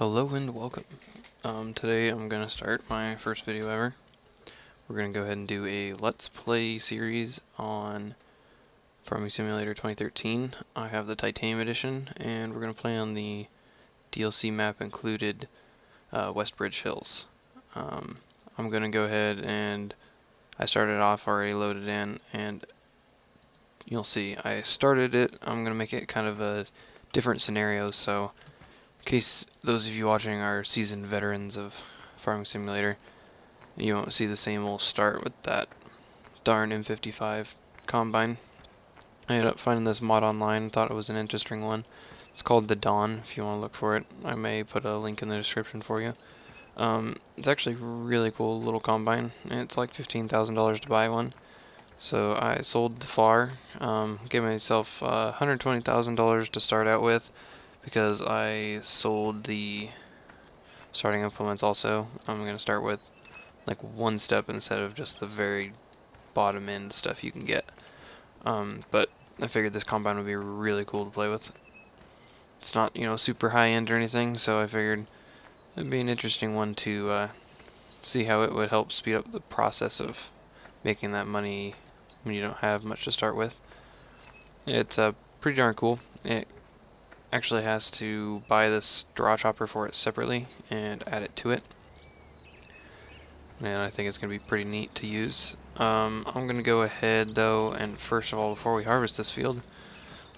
Hello and welcome. Today I'm going to start my first video ever. We're going to go ahead and do a Let's Play series on Farming Simulator 2013. I have the Titanium Edition, and we're going to play on the DLC map included Westbridge Hills. I'm going to go ahead and I started off already loaded in, and you'll see I started it. I'm going to make it kind of a different scenario, so in case those of you watching are seasoned veterans of Farming Simulator, you won't see the same old start with that darn M55 combine. I ended up finding this mod online, thought it was an interesting one. It's called the Dawn, if you want to look for it. I may put a link in the description for you. It's actually a really cool little combine. It's like $15,000 to buy one. So I sold the FAR, gave myself $120,000 to start out with, because I sold the starting implements also. I'm going to start with like one step instead of just the very bottom end stuff you can get. But I figured this combine would be really cool to play with. It's not, super high end or anything, so I figured it'd be an interesting one to see how it would help speed up the process of making that money when you don't have much to start with. It's pretty darn cool. It actually has to buy this draw chopper for it separately and add it to it, and I think it's going to be pretty neat to use. I'm going to go ahead though, and first of all, before we harvest this field,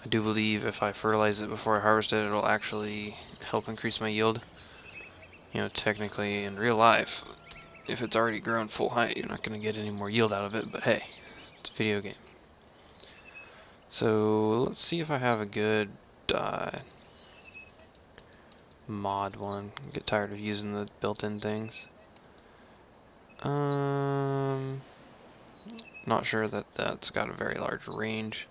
I do believe if I fertilize it before I harvest it, it'll actually help increase my yield. Technically in real life, if it's already grown full height, you're not going to get any more yield out of it, but hey, it's a video game. So let's see if I have a good mod one. I get tired of using the built-in things. Not sure that that's got a very large range.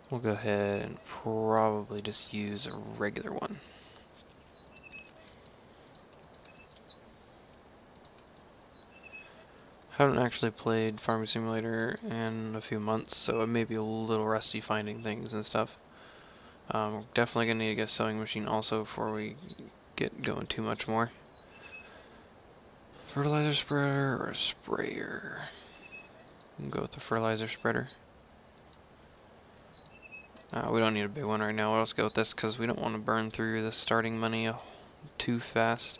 We'll go ahead and probably just use a regular one. Haven't actually played Farming Simulator in a few months, so I may be a little rusty finding things and stuff. We're definitely going to need to get a sewing machine also before we get going too much more. Fertilizer spreader or a sprayer? We'll go with the fertilizer spreader. We don't need a big one right now. Let's go with this because we don't want to burn through the starting money too fast.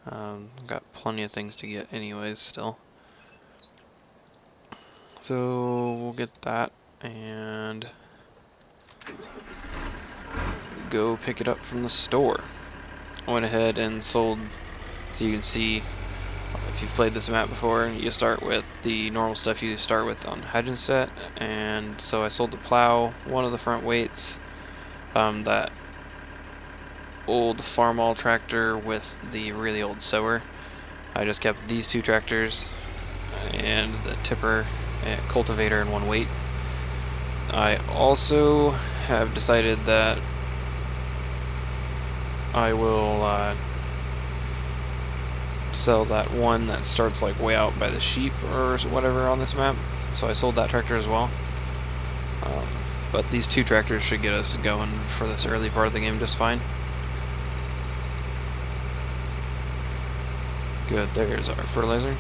I've got plenty of things to get anyways still. So we'll get that and go pick it up from the store. I went ahead and sold, as you can see, if you've played this map before, you start with the normal stuff you start with on Hagenstedt, and so I sold the plow, one of the front weights, that old farm-all tractor with the really old sower. I just kept these two tractors and the tipper and cultivator in one weight. I also have decided that I will sell that one that starts like way out by the sheep or whatever on this map. So I sold that tractor as well. But these two tractors should get us going for this early part of the game just fine. Good, there's our fertilizer.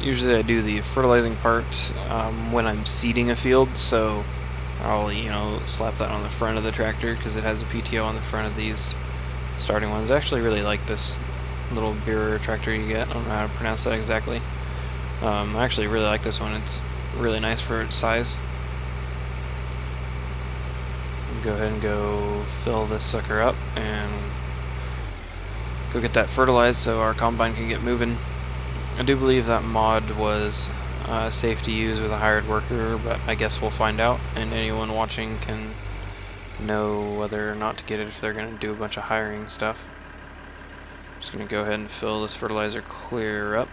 Usually I do the fertilizing part when I'm seeding a field, so I'll, slap that on the front of the tractor because it has a PTO on the front of these starting ones. I actually really like this little Bearer tractor you get. I don't know how to pronounce that exactly. I actually really like this one. It's really nice for its size. Go ahead and go fill this sucker up and go get that fertilized so our combine can get moving. I do believe that mod was safe to use with a hired worker, but I guess we'll find out, and anyone watching can know whether or not to get it if they're going to do a bunch of hiring stuff. I'm just going to go ahead and fill this fertilizer clear up.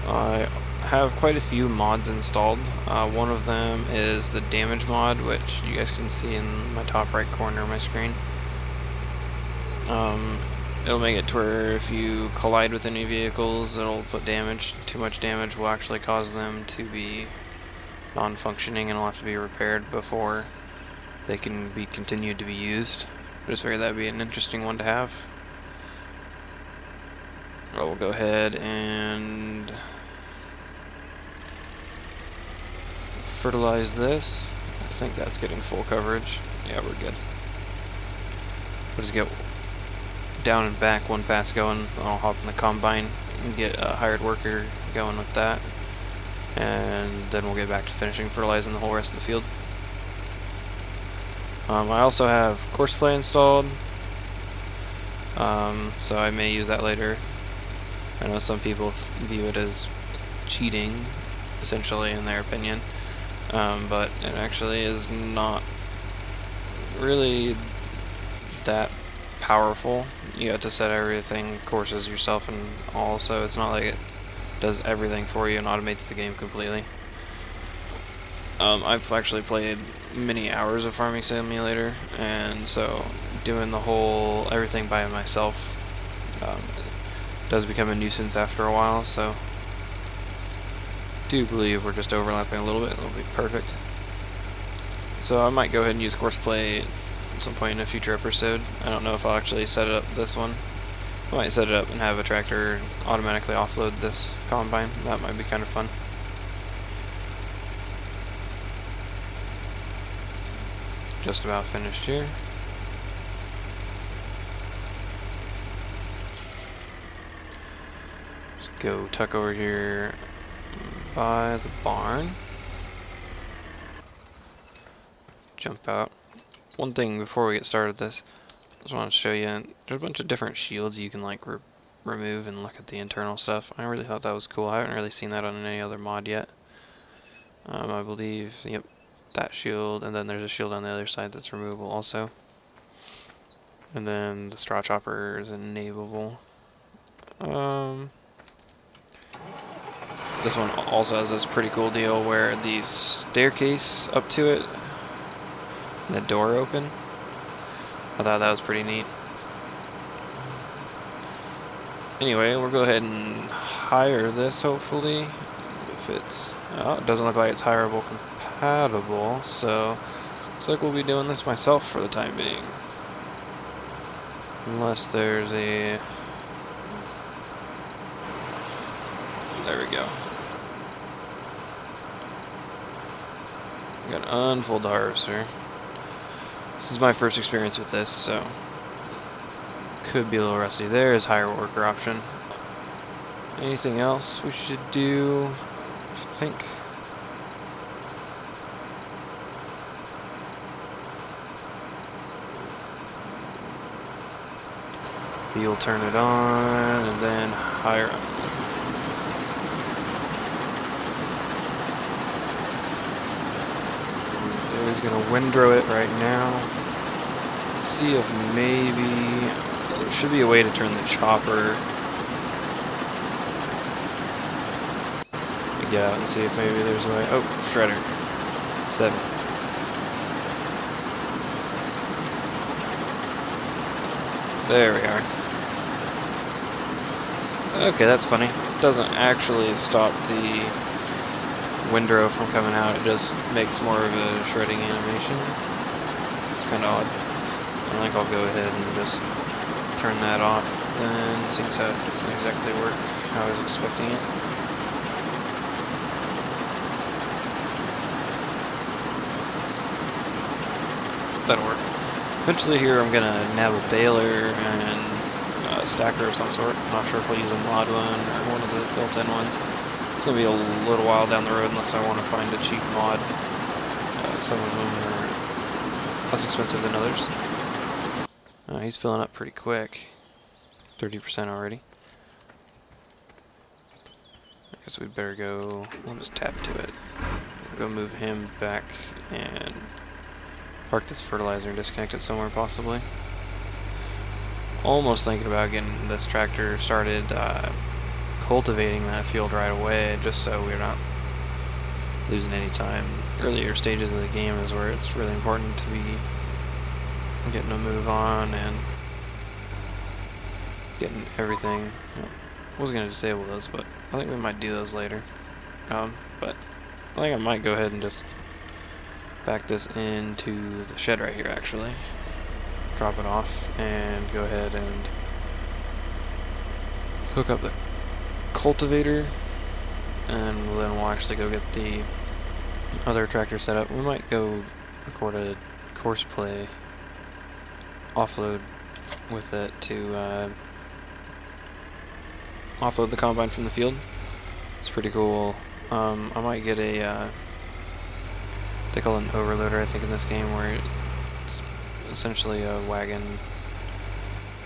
I have quite a few mods installed. One of them is the damage mod, which you guys can see in my top right corner of my screen. It'll make it to where if you collide with any vehicles, it'll put damage. Too much damage will actually cause them to be non-functioning and will have to be repaired before they can be continued to be used. I just figured that'd be an interesting one to have. We'll go ahead and fertilize this. I think that's getting full coverage. Yeah, we're good. We'll just get down and back one pass going. I'll hop in the combine and get a hired worker going with that. And then we'll get back to finishing fertilizing the whole rest of the field. I also have Courseplay installed, so I may use that later. I know some people view it as cheating, essentially, in their opinion, but it actually is not really that powerful. You have to set everything, courses yourself and all, so it's not like it does everything for you and automates the game completely. I've actually played many hours of Farming Simulator, and so doing the whole everything by myself does become a nuisance after a while, so I do believe we're just overlapping a little bit. It'll be perfect. So I might go ahead and use Courseplay at some point in a future episode. I don't know if I'll actually set it up this one. I might set it up and have a tractor automatically offload this combine. That might be kind of fun. Just about finished here. Just go tuck over here by the barn. Jump out. One thing before we get started with this, I just want to show you, there's a bunch of different shields you can like remove and look at the internal stuff. I really thought that was cool. I haven't really seen that on any other mod yet. I believe, yep, that shield, and then there's a shield on the other side that's removable also. And then the straw chopper is enableable. This one also has this pretty cool deal where the staircase up to it, and the door open. I thought that was pretty neat. Anyway, we'll go ahead and hire this, hopefully. If it's... oh, it doesn't look like it's hireable compatible, so looks like we'll be doing this myself for the time being. Unless there's a... there we go. We got an unfold harvester. This is my first experience with this, so could be a little rusty. There is hire worker option. Anything else we should do? I think. You'll turn it on and then hire. He's gonna windrow it right now. See if maybe there should be a way to turn the chopper. Get out and see if maybe there's a way. Oh, shredder. 7. There we are. Okay, that's funny. It doesn't actually stop the windrow from coming out, it just makes more of a shredding animation. It's kind of odd. I think I'll go ahead and just turn that off then. Seems how it doesn't exactly work how I was expecting it. That'll work. Eventually here I'm gonna nab a baler and a stacker of some sort. Not sure if I'll use a mod one or one of the built-in ones. It's going to be a little while down the road unless I want to find a cheap mod. Some of them are less expensive than others. He's filling up pretty quick. 30% already. I guess we'd better go... we'll just tap to it. We'll go move him back and park this fertilizer and disconnect it somewhere possibly. Almost thinking about getting this tractor started cultivating that field right away, just so we're not losing any time. Earlier stages of the game is where it's really important to be getting a move on and getting everything. I was going to disable those, but I think we might do those later. But I think I might go ahead and just back this into the shed right here, actually. Drop it off and go ahead and hook up the cultivator, and then we'll actually go get the other tractor set up. We might go record a course play offload with it to offload the combine from the field. It's pretty cool. I might get a they call it an overloader, I think, in this game, where it's essentially a wagon,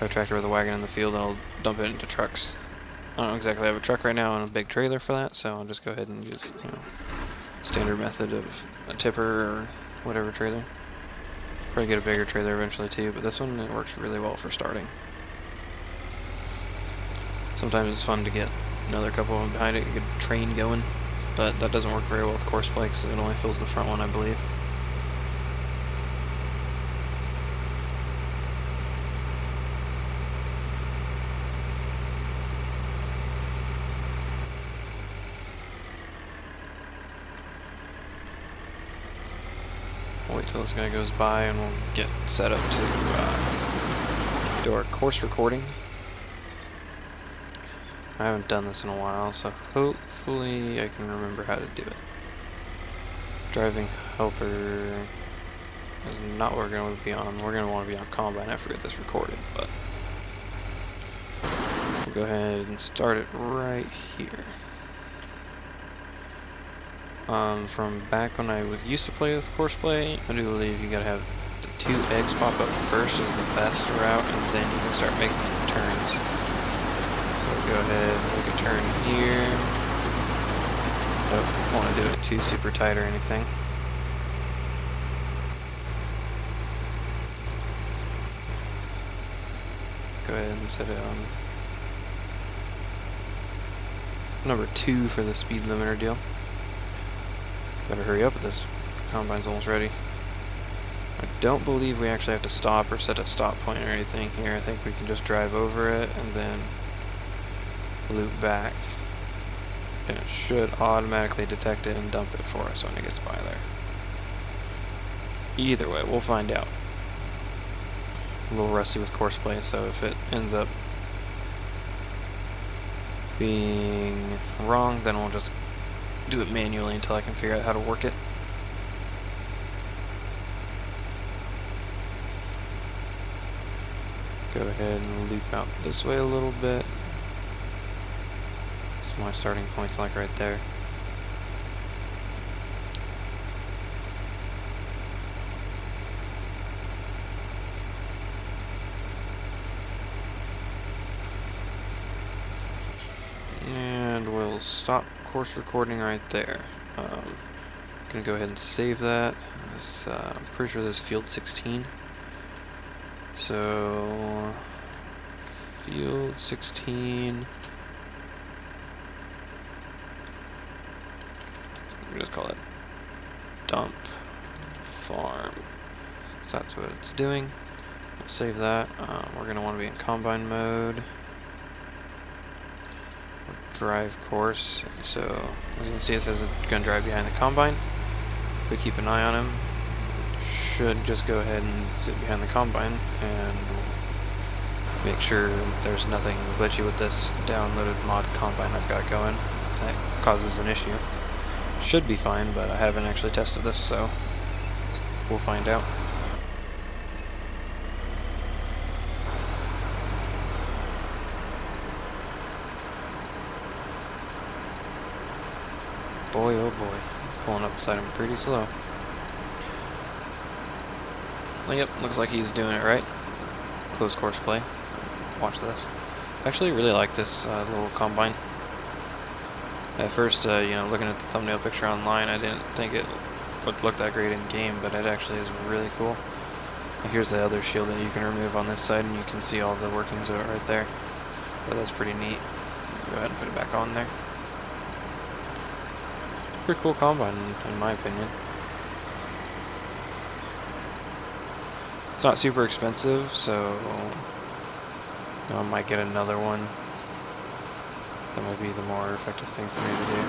a tractor with a wagon in the field, and I'll dump it into trucks. I don't exactly have a truck right now and a big trailer for that, so I'll just go ahead and use, standard method of a tipper or whatever trailer. Probably get a bigger trailer eventually too, but this one, it works really well for starting. Sometimes it's fun to get another couple of them behind it, get a train going, but that doesn't work very well with course play because it only fills the front one, I believe. We'll wait till this guy goes by and we'll get set up to do our course recording. I haven't done this in a while, so hopefully I can remember how to do it. Driving helper is not what we're going to be on. We're going to want to be on combine after we get this recorded, but we'll go ahead and start it right here. From back when I used to play with course play, I do believe you gotta have the 2 eggs pop up first is the best route, and then you can start making turns. So go ahead, make a turn here. Don't want to do it too super tight or anything. Go ahead and set it on number 2 for the speed limiter deal. Better hurry up with this. Combine's almost ready. I don't believe we actually have to stop or set a stop point or anything here. I think we can just drive over it and then loop back. And it should automatically detect it and dump it for us when it gets by there. Either way, we'll find out. A little rusty with course play, so if it ends up being wrong, then we'll just do it manually until I can figure out how to work it. Go ahead and loop out this way a little bit. So my starting point's like right there. And we'll stop course recording right there. Gonna go ahead and save that. I'm pretty sure this is field 16. So field 16. We'll just call it dump farm. So that's what it's doing. We'll save that. We're gonna want to be in combine mode. Drive course. So as you can see, it says it's going to drive behind the combine. If we keep an eye on him, should just go ahead and sit behind the combine and make sure there's nothing glitchy with this downloaded mod combine I've got going that causes an issue. Should be fine, but I haven't actually tested this, so we'll find out. Boy, oh boy, pulling up beside him pretty slow. Well, yep, looks like he's doing it right. Close course play. Watch this. I actually really like this little combine. At first, looking at the thumbnail picture online, I didn't think it would look that great in game, but it actually is really cool. Here's the other shield that you can remove on this side, and you can see all the workings of it right there. So that's pretty neat. Go ahead and put it back on there. Pretty cool combine, in my opinion. It's not super expensive, so I might get another one. That might be the more effective thing for me to do.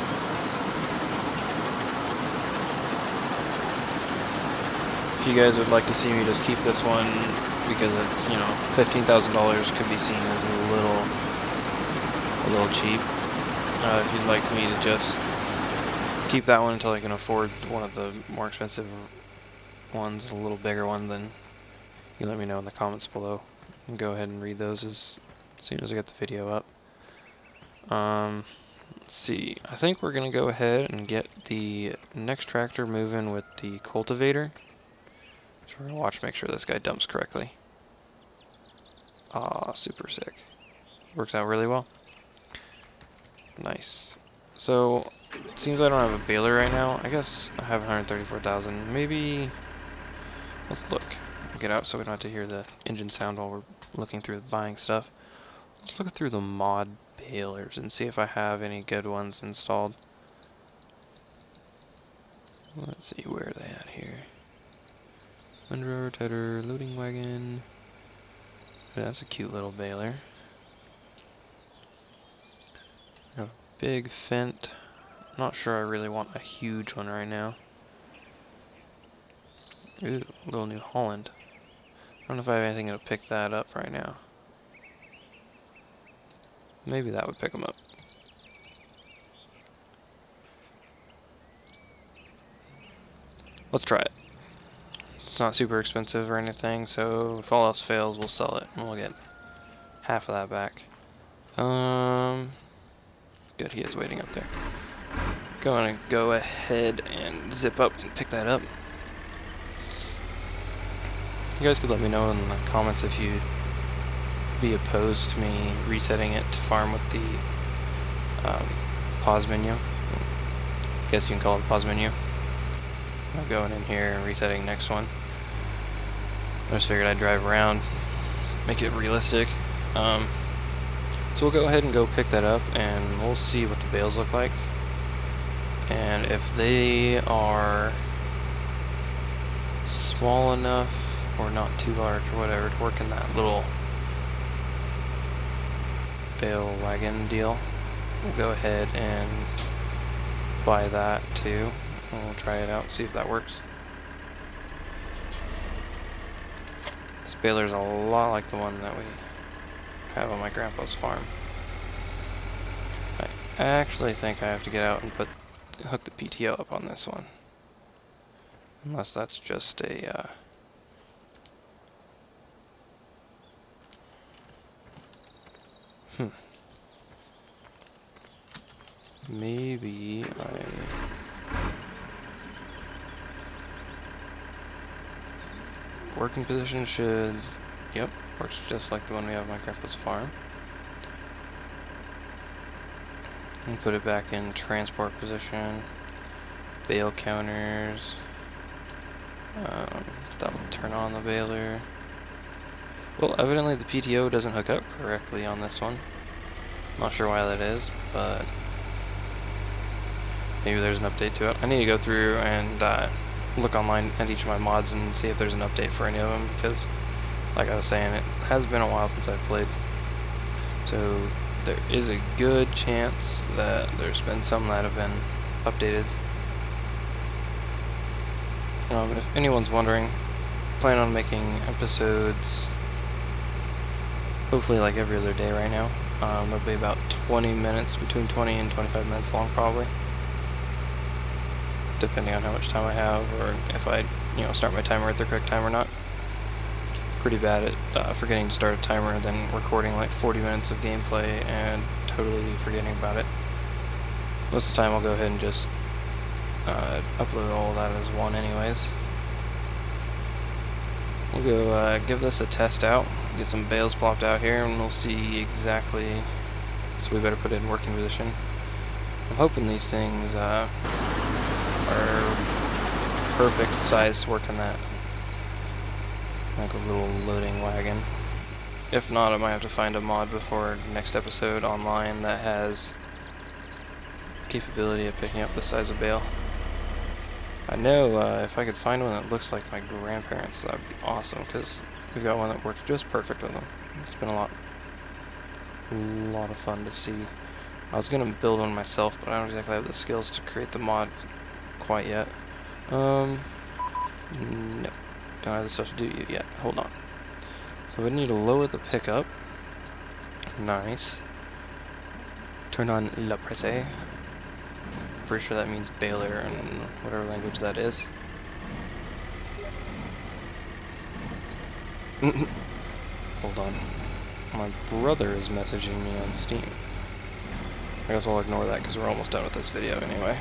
If you guys would like to see me just keep this one, because it's, you know, $15,000 could be seen as a little cheap. If you'd like me to just keep that one until I can afford one of the more expensive ones, a little bigger one, then you let me know in the comments below. And go ahead and read those as soon as I get the video up. Let's see. I think we're gonna go ahead and get the next tractor moving with the cultivator. So we're gonna watch, make sure this guy dumps correctly. Ah, super sick. Works out really well. Nice. So it seems I don't have a baler right now. I guess I have 134,000. Maybe let's look. Get out so we don't have to hear the engine sound while we're looking through buying stuff. Let's look through the mod balers and see if I have any good ones installed. Let's see, where are they at here? Windrow, rotator, loading wagon. That's a cute little baler. Got a big Fendt. Not sure I really want a huge one right now. Ooh, little New Holland. I don't know if I have anything to pick that up right now. Maybe that would pick them up. Let's try it. It's not super expensive or anything, so if all else fails, we'll sell it and we'll get half of that back. Good, he is waiting up there. Gonna go ahead and zip up and pick that up. You guys could let me know in the comments if you'd be opposed to me resetting it to farm with the pause menu. I guess you can call it pause menu. I'm going in here and resetting next one. I just figured I'd drive around, make it realistic. So we'll go ahead and go pick that up and we'll see what the bales look like. And if they are small enough or not too large or whatever to work in that little bale wagon deal, we'll go ahead and buy that too, and we'll try it out, see if that works. This baler's a lot like the one that we have on my grandpa's farm. I actually think I have to get out and hook the PTO up on this one, unless that's just a maybe working position should, yep, works just like the one we have on my grandpa's farm. And put it back in transport position. Bale counters. That'll turn on the baler. Well, evidently the PTO doesn't hook up correctly on this one. Not sure why that is, but maybe there's an update to it. I need to go through and look online at each of my mods and see if there's an update for any of them, because like I was saying, it has been a while since I've played. So there is a good chance that there's been some that have been updated. If anyone's wondering, I plan on making episodes hopefully like every other day right now. They'll be about 20 minutes, between 20 and 25 minutes long probably, depending on how much time I have, or if I start my timer at the correct time or not. Pretty bad at forgetting to start a timer and then recording like 40 minutes of gameplay and totally forgetting about it. Most of the time I'll go ahead and just upload all that as one anyways. We'll go give this a test out, get some bales plopped out here, and we'll see exactly, so we better put it in working position. I'm hoping these things are perfect size to work in that, like a little loading wagon. If not, I might have to find a mod before next episode online that has capability of picking up the size of bale. I know if I could find one that looks like my grandparents, that would be awesome, because we've got one that works just perfect with them. It's been a lot of fun to see. I was going to build one myself, but I don't exactly have the skills to create the mod quite yet. No. Don't have the stuff to do it yet. Hold on. So we need to lower the pickup. Nice. Turn on la presse. Pretty sure that means baler in whatever language that is. Hold on. My brother is messaging me on Steam. I guess I'll ignore that because we're almost done with this video anyway.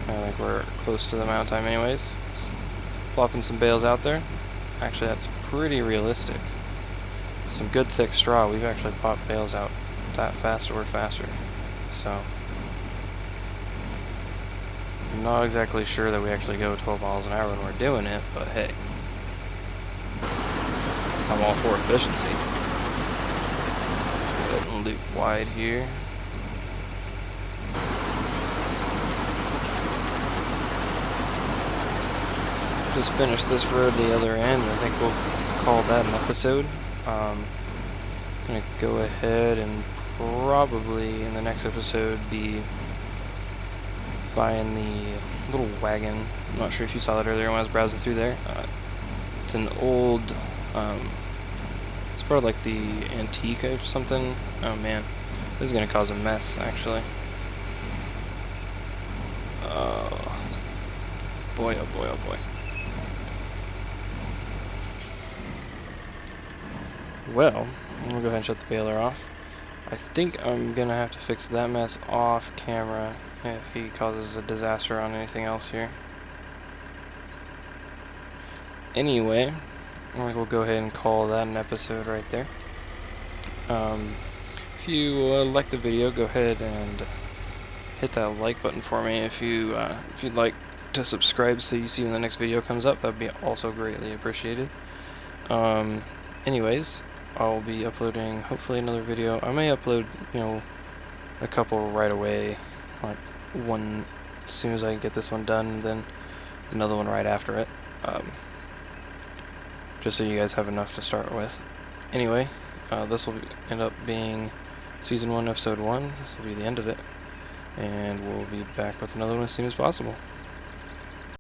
I think we're close to the amount of time anyways. Just plopping some bales out there. Actually, that's pretty realistic. Some good thick straw. We've actually popped bales out that fast or faster. So, I'm not exactly sure that we actually go 12 miles an hour when we're doing it, but hey. I'm all for efficiency. Go ahead and loop wide here. Just finished this road the other end. I think we'll call that an episode. I'm gonna go ahead and probably in the next episode be buying the little wagon. I'm not sure if you saw that earlier when I was browsing through there. It's an old, it's part of like the antique or something. Oh man, this is gonna cause a mess actually. Boy, oh boy, oh boy. Well, I'm gonna go ahead and shut the baler off. I think I'm gonna have to fix that mess off camera if he causes a disaster on anything else here. Anyway, I think we'll go ahead and call that an episode right there. If you like the video, go ahead and hit that like button for me. If you'd like to subscribe so you see when the next video comes up, that'd be also greatly appreciated. Anyways, I'll be uploading hopefully another video. I may upload, a couple right away, like one as soon as I get this one done, and then another one right after it. Just so you guys have enough to start with. Anyway, this will end up being Season 1, Episode 1. This will be the end of it. And we'll be back with another one as soon as possible.